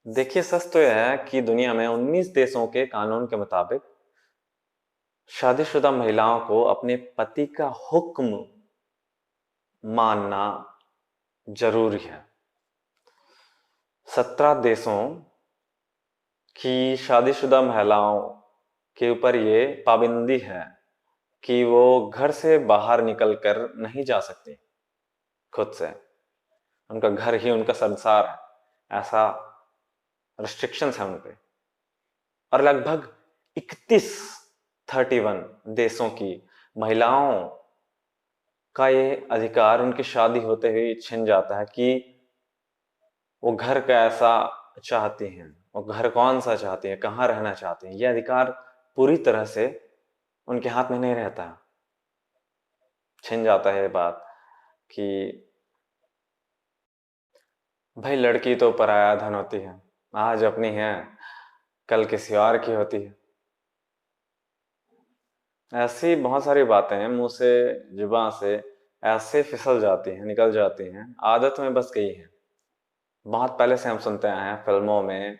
देखिए, सच तो यह है कि दुनिया में 19 देशों के कानून के मुताबिक शादीशुदा महिलाओं को अपने पति का हुक्म मानना जरूरी है। 17 देशों की शादीशुदा महिलाओं के ऊपर ये पाबंदी है कि वो घर से बाहर निकलकर नहीं जा सकती खुद से। उनका घर ही उनका संसार है, ऐसा रिस्ट्रिक्शंस है उन पे। और लगभग 31 देशों की महिलाओं का ये अधिकार उनकी शादी होते हुए छिन जाता है कि वो घर कैसा चाहती हैं, वो घर कौन सा चाहती हैं, कहाँ रहना चाहती हैं। ये अधिकार पूरी तरह से उनके हाथ में नहीं रहता, छिन जाता है। ये बात कि भाई, लड़की तो पराया धन होती है, आज अपनी है कल किसी और की होती है। ऐसी बहुत सारी बातें हैं मुंह से, जुबान से ऐसे फिसल जाती हैं, निकल जाती हैं, आदत में बस गई हैं। बहुत पहले से हम सुनते आए हैं, फिल्मों में,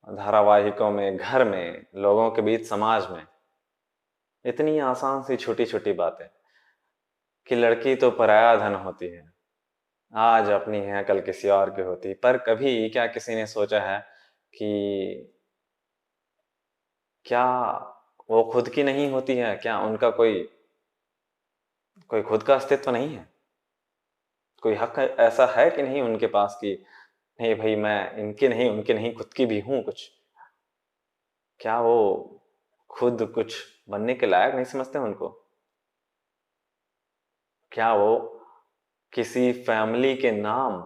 धारावाहिकों में, घर में, लोगों के बीच, समाज में। इतनी आसान सी छोटी छोटी बातें कि लड़की तो पराया धन होती है, आज अपनी है कल किसी और की होती। पर कभी क्या किसी ने सोचा है कि क्या वो खुद की नहीं होती है? क्या उनका कोई कोई खुद का अस्तित्व नहीं है? कोई हक ऐसा है कि नहीं उनके पास कि नहीं भाई, मैं इनकी नहीं, उनकी नहीं, खुद की भी हूं कुछ? क्या वो खुद कुछ बनने के लायक नहीं समझते उनको? क्या वो किसी फैमिली के नाम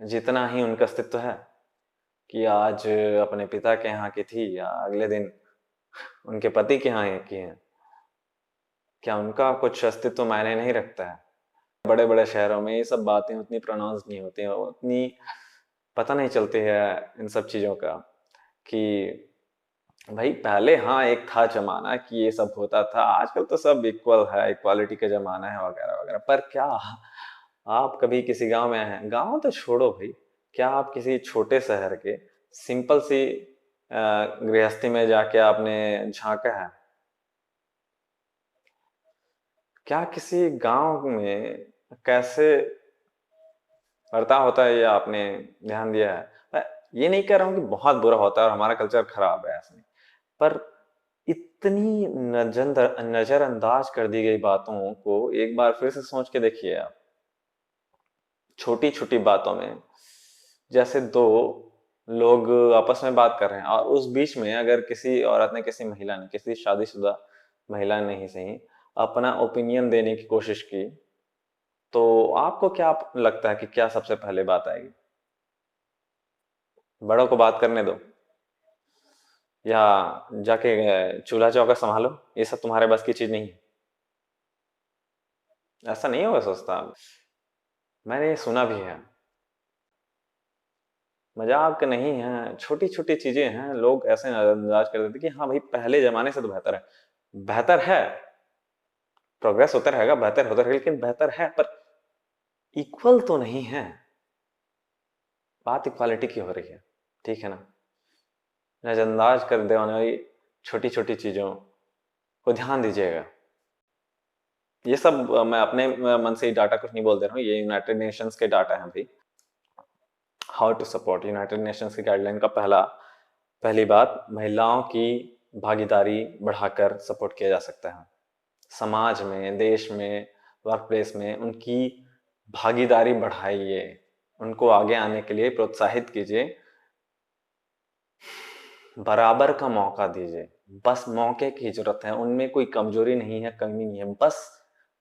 जितना ही उनका अस्तित्व है कि आज अपने पिता के यहाँ की थी या अगले दिन उनके पति के यहाँ की है? क्या उनका कुछ अस्तित्व मायने नहीं रखता है? बड़े बड़े शहरों में ये सब बातें उतनी प्रोनाउंस नहीं होती हैं, उतनी पता नहीं चलती है इन सब चीज़ों का कि भाई पहले हाँ एक था जमाना कि ये सब होता था, आजकल तो सब इक्वल है, इक्वालिटी का जमाना है वगैरह वगैरह। पर क्या आप कभी किसी गांव में आए हैं? गांव तो छोड़ो भाई, क्या आप किसी छोटे शहर के सिंपल सी गृहस्थी में जाके आपने झांका है? क्या किसी गांव में कैसे बर्ताव होता है ये आपने ध्यान दिया है? मैं ये नहीं कह रहा हूँ कि बहुत बुरा होता है और हमारा कल्चर खराब है, ऐसा नहीं। पर इतनी नजरअंदाज कर दी गई बातों को एक बार फिर से सोच के देखिए आप। छोटी छोटी बातों में, जैसे दो लोग आपस में बात कर रहे हैं और उस बीच में अगर किसी औरत ने, किसी महिला ने, किसी शादीशुदा महिला ने ही सही, अपना ओपिनियन देने की कोशिश की, तो आपको क्या लगता है कि क्या सबसे पहले बात आएगी? बड़ों को बात करने दो, या जाके चूल्हा चौका संभालो, ये सब तुम्हारे बस की चीज नहीं है? ऐसा नहीं होगा सोचता? मैंने ये सुना भी है, मजाक नहीं है, छोटी छोटी चीजें हैं, लोग ऐसे नजरअंदाज कर देते कि हाँ भाई पहले जमाने से तो बेहतर है। बेहतर है, प्रोग्रेस होता रहेगा, बेहतर होता रहेगा, लेकिन बेहतर है पर इक्वल तो नहीं है। बात इक्वालिटी की हो रही है, ठीक है ना? नजरअंदाज कर देने वाली छोटी छोटी चीजों को ध्यान दीजिएगा। ये सब मैं अपने मन से ही डाटा कुछ नहीं बोल दे रहा हूँ, ये यूनाइटेड नेशंस के डाटा हैं भाई। How to support, United Nations की गाइडलाइन का पहली बात, महिलाओं की भागीदारी बढ़ाकर सपोर्ट किया जा सकता है। समाज में, देश में, वर्क प्लेस में उनकी भागीदारी बढ़ाइए, उनको आगे आने के लिए प्रोत्साहित कीजिए, बराबर का मौका दीजिए। बस मौके की जरूरत है, उनमें कोई कमजोरी नहीं है, कमी नहीं है, बस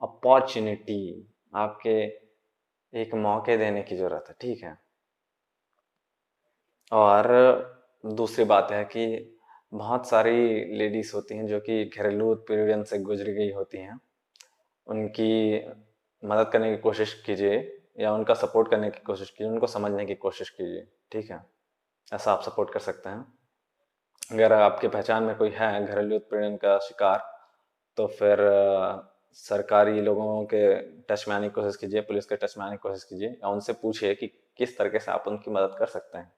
अपॉर्चुनिटी, आपके एक मौके देने की जरूरत है, ठीक है? और दूसरी बात है कि बहुत सारी लेडीज होती हैं जो कि घरेलू उत्पीड़न से गुजर गई होती हैं, उनकी मदद करने की कोशिश कीजिए या उनका सपोर्ट करने की कोशिश कीजिए, उनको समझने की कोशिश कीजिए, ठीक है? ऐसा आप सपोर्ट कर सकते हैं। अगर आपके पहचान में कोई है घरेलू उत्पीड़न का शिकार, तो फिर सरकारी लोगों के टच में आने की कोशिश कीजिए, पुलिस के टच में आने की कोशिश कीजिए, या उनसे पूछिए कि किस तरीके से आप उनकी मदद कर सकते हैं।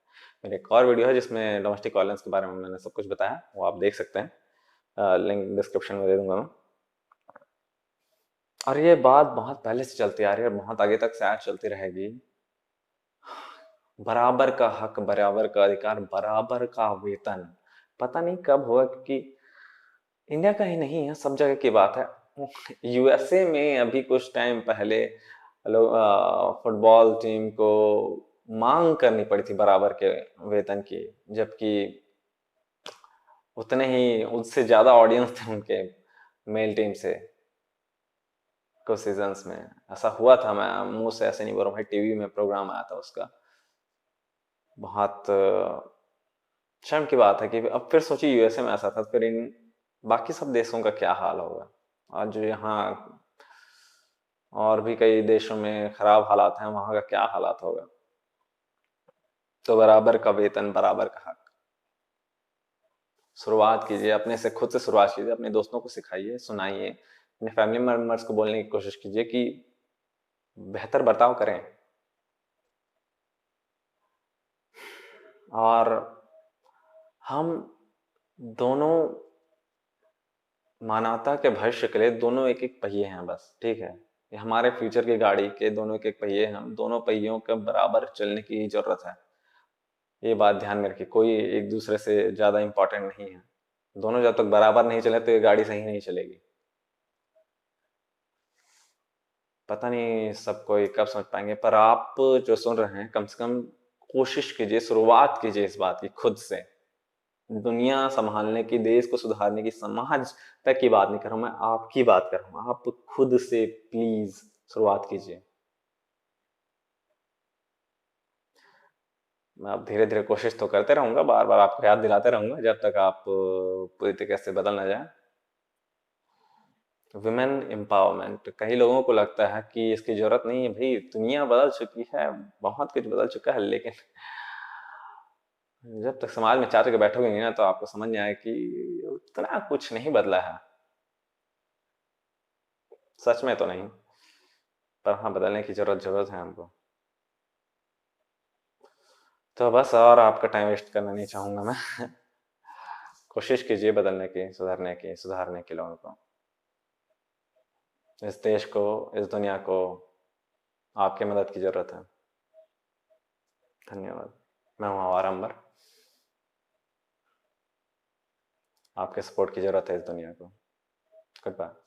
मेरे एक और वीडियो है जिसमें डोमेस्टिक वायलेंस के बारे में मैंने सब कुछ बताया, वो आप देख सकते हैं, लिंक डिस्क्रिप्शन में दे दूंगा मैं। और ये बात बहुत पहले से चलती आ रही है और बहुत आगे तक शायद चलती रहेगी। बराबर का हक, बराबर का अधिकार, बराबर का वेतन। पता नहीं कब होगा, क्योंकि इंडिया का ही नहीं है, सब जगह की बात है। यूएसए में अभी कुछ टाइम पहले लोग फुटबॉल टीम को मांग करनी पड़ी थी बराबर के वेतन की, जबकि उतने ही उससे ज्यादा ऑडियंस थे उनके मेल टीम से। कुछ सीजन्स में ऐसा हुआ था, मैं मुंह से ऐसे नहीं बोल रहा भाई, टीवी में प्रोग्राम आया था उसका। बहुत शर्म की बात है कि अब फिर सोचिए यूएसए में ऐसा था, फिर इन बाकी सब देशों का क्या हाल होगा। आज यहाँ और भी कई देशों में खराब हालात हैं, वहां का क्या हालात होगा। तो बराबर का वेतन, बराबर का हक। शुरुआत कीजिए अपने से, खुद से शुरुआत कीजिए, अपने दोस्तों को सिखाइए, सुनाइए, अपने फैमिली मेंबर्स को बोलने की कोशिश कीजिए कि बेहतर बर्ताव करें। और हम दोनों मानवता के भविष्य के लिए दोनों एक एक पहिए हैं बस, ठीक है। ये हमारे फ्यूचर की गाड़ी के दोनों एक एक पहिए हैं, हम दोनों पहियों के बराबर चलने की जरूरत है। ये बात ध्यान में रखिए, कोई एक दूसरे से ज्यादा इंपॉर्टेंट नहीं है। दोनों जब तक बराबर नहीं चले तो ये गाड़ी सही नहीं चलेगी। पता नहीं सब कोई कब समझ पाएंगे, पर आप जो सुन रहे हैं कम से कम कोशिश कीजिए, शुरुआत कीजिए इस बात की खुद से। दुनिया संभालने की, देश को सुधारने की, समाज तक की बात नहीं कर रहा हूं मैं, आपकी बात कर रहा हूं। आप खुद से प्लीज शुरुआत कीजिए। मैं अब धीरे धीरे कोशिश तो करते रहूंगा, बार बार आपको याद दिलाते रहूंगा जब तक आप पूरी तरीके से बदल ना जाए। वुमेन एम्पावरमेंट, कई लोगों को लगता है कि इसकी जरूरत नहीं है। भाई दुनिया बदल चुकी है, बहुत कुछ बदल चुका है, लेकिन जब तक समाज में चार के बैठोगे नहीं ना, तो आपको समझ में आए कि उतना कुछ नहीं बदला है। सच में तो नहीं, पर हाँ बदलने की जरूरत है हमको। तो बस, और आपका टाइम वेस्ट करना नहीं चाहूंगा मैं। कोशिश कीजिए बदलने की, सुधारने की, सुधारने के लोगों को, इस देश को, इस दुनिया को आपकी मदद की जरूरत है। धन्यवाद। मैं हूँ आवारंबर, आपके सपोर्ट की जरूरत है इस दुनिया को। Good bye.